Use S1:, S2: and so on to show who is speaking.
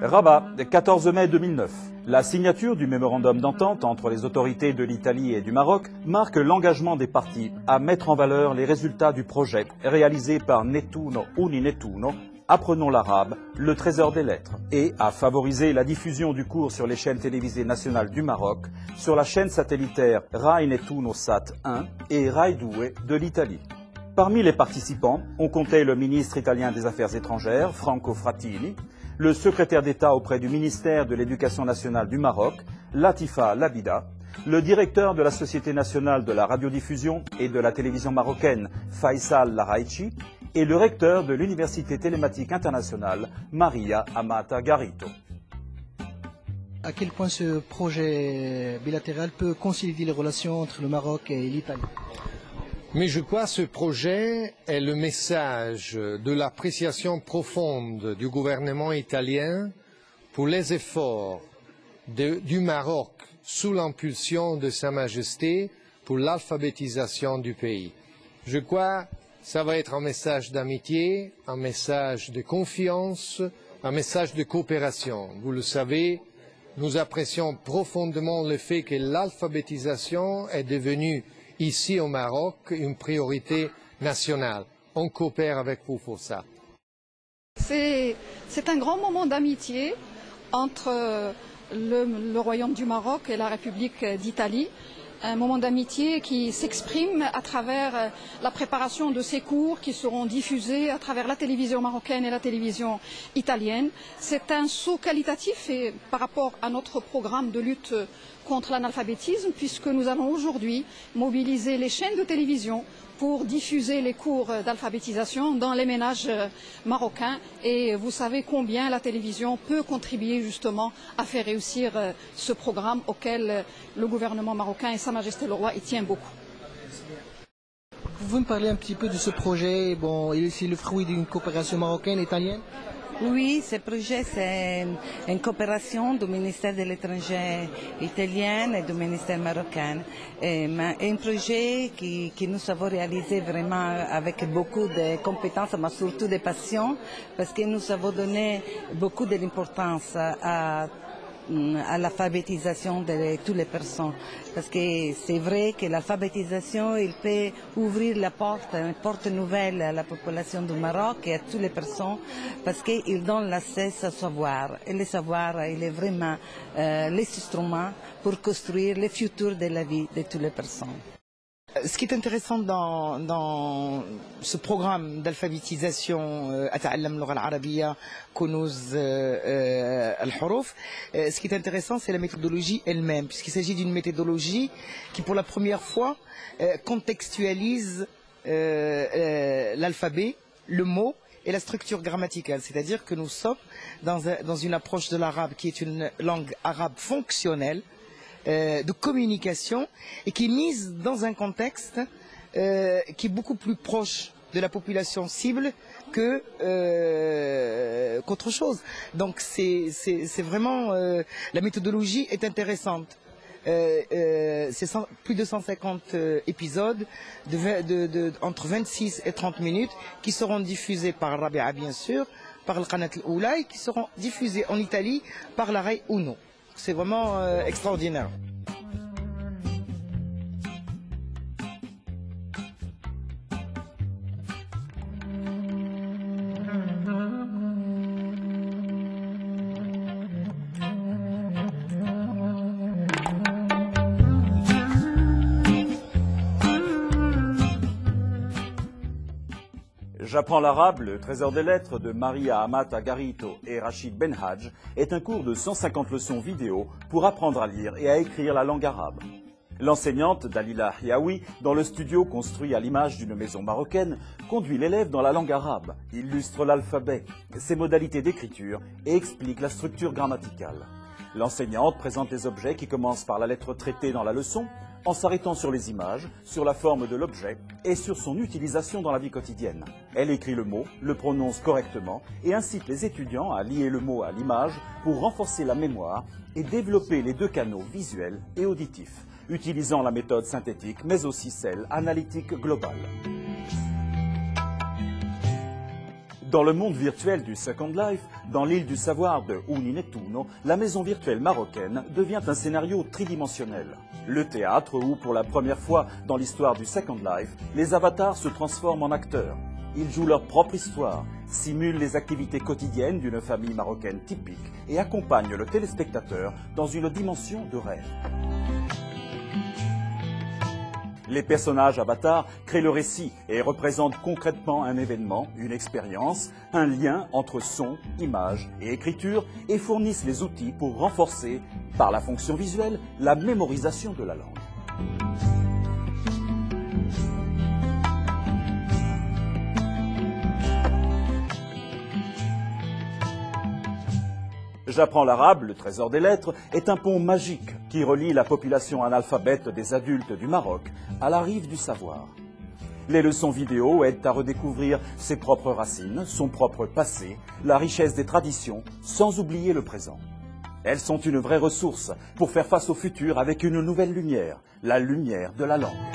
S1: Rabat, 14 mai 2009. La signature du mémorandum d'entente entre les autorités de l'Italie et du Maroc marque l'engagement des parties à mettre en valeur les résultats du projet réalisé par Nettuno Uninettuno, Apprenons l'arabe, le trésor des lettres, et à favoriser la diffusion du cours sur les chaînes télévisées nationales du Maroc, sur la chaîne satellitaire Rai Nettuno Sat 1 et Rai 2 de l'Italie. Parmi les participants, on comptait le ministre italien des Affaires étrangères, Franco Frattini, le secrétaire d'État auprès du ministère de l'Éducation nationale du Maroc, Latifa Labida, le directeur de la Société nationale de la radiodiffusion et de la télévision marocaine, Faisal Laraichi, et le recteur de l'Université télématique internationale, Maria Amata Garito.
S2: À quel point ce projet bilatéral peut consolider les relations entre le Maroc et l'Italie?
S3: Mais je crois que ce projet est le message de l'appréciation profonde du gouvernement italien pour les efforts du Maroc sous l'impulsion de Sa Majesté pour l'alphabétisation du pays. Je crois que ça va être un message d'amitié, un message de confiance, un message de coopération. Vous le savez, nous apprécions profondément le fait que l'alphabétisation est devenue ici au Maroc une priorité nationale. On coopère avec vous pour ça.
S4: C'est un grand moment d'amitié entre le Royaume du Maroc et la République d'Italie. Un moment d'amitié qui s'exprime à travers la préparation de ces cours qui seront diffusés à travers la télévision marocaine et la télévision italienne. C'est un saut qualitatif par rapport à notre programme de lutte contre l'analphabétisme, puisque nous allons aujourd'hui mobiliser les chaînes de télévision pour diffuser les cours d'alphabétisation dans les ménages marocains. Et vous savez combien la télévision peut contribuer justement à faire réussir ce programme auquel le gouvernement marocain et Sa Majesté le Roi y tient beaucoup.
S2: Vous pouvez me parler un petit peu de ce projet? Bon, c'est le fruit d'une coopération marocaine-italienne?
S5: Oui, ce projet, c'est une coopération du ministère de l'Étranger italien et du ministère marocain. Un projet que nous avons réalisé vraiment avec beaucoup de compétences, mais surtout de passion, parce que nous avons donné beaucoup de l'importance à l'alphabétisation de toutes les personnes. Parce que c'est vrai que l'alphabétisation, il peut ouvrir la porte, une porte nouvelle à la population du Maroc et à toutes les personnes, parce qu'il donne l'accès au savoir. Et le savoir, il est vraiment l'instrument pour construire le futur de la vie de toutes les personnes.
S6: Ce qui est intéressant dans ce programme d'alphabétisation أتعلم اللغة العربية كنوز الحروف, ce qui est intéressant, c'est la méthodologie elle-même, puisqu'il s'agit d'une méthodologie qui pour la première fois contextualise l'alphabet, le mot et la structure grammaticale. C'est-à-dire que nous sommes dans une approche de l'arabe qui est une langue arabe fonctionnelle, de communication, et qui est mise dans un contexte qui est beaucoup plus proche de la population cible qu'autre chose. Donc c'est vraiment la méthodologie est intéressante. C'est plus de 150 épisodes entre 26 et 30 minutes qui seront diffusés par Rabia bien sûr, par le Qanat al-Oula, et qui seront diffusés en Italie par la Rai Uno. C'est vraiment extraordinaire.
S1: J'apprends l'arabe, le trésor des lettres de Maria Amata Garito et Rachid Benhadj est un cours de 150 leçons vidéo pour apprendre à lire et à écrire la langue arabe. L'enseignante Dalila Hiaoui, dans le studio construit à l'image d'une maison marocaine, conduit l'élève dans la langue arabe, illustre l'alphabet, ses modalités d'écriture et explique la structure grammaticale. L'enseignante présente les objets qui commencent par la lettre traitée dans la leçon, en s'arrêtant sur les images, sur la forme de l'objet et sur son utilisation dans la vie quotidienne. Elle écrit le mot, le prononce correctement et incite les étudiants à lier le mot à l'image pour renforcer la mémoire et développer les deux canaux visuels et auditifs, utilisant la méthode synthétique mais aussi celle analytique globale. Dans le monde virtuel du Second Life, dans l'île du savoir de Uninettuno, la maison virtuelle marocaine devient un scénario tridimensionnel. Le théâtre où, pour la première fois dans l'histoire du Second Life, les avatars se transforment en acteurs. Ils jouent leur propre histoire, simulent les activités quotidiennes d'une famille marocaine typique et accompagnent le téléspectateur dans une dimension de rêve. Les personnages avatars créent le récit et représentent concrètement un événement, une expérience, un lien entre son, image et écriture et fournissent les outils pour renforcer, par la fonction visuelle, la mémorisation de la langue. J'apprends l'arabe, le trésor des lettres, est un pont magique qui relie la population analphabète des adultes du Maroc à la rive du savoir. Les leçons vidéo aident à redécouvrir ses propres racines, son propre passé, la richesse des traditions, sans oublier le présent. Elles sont une vraie ressource pour faire face au futur avec une nouvelle lumière, la lumière de la langue.